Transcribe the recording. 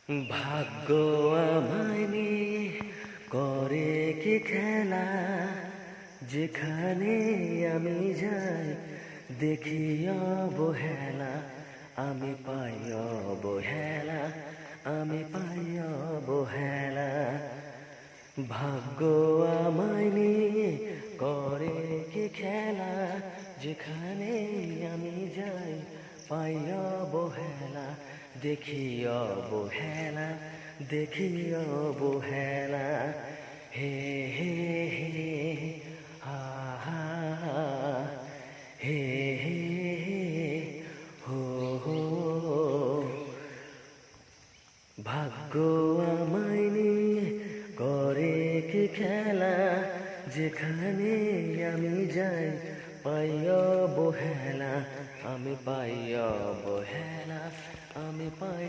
ভাগ্য আমায় নিয়ে করে কি খেলা, যেখানে আমি যাই দেখি অবহেলা, আমি পাই অবহেলা, আমি পাই অবহেলা। ভাগ্য আমায় নিয়ে করে কি খেলা, যেখানে আমি যাই পাই অবহেলা, দেখি অবহেলা, দেখি অবহেলা। হে হে হে, হা হা হা, হে হে হে, হো হো। ভাগ্য আমায় নিয়ে করে কি খেলা, যেখানে আমি যাই পাই অবহেলা, আমি পাই অবহেলা, আমি পাই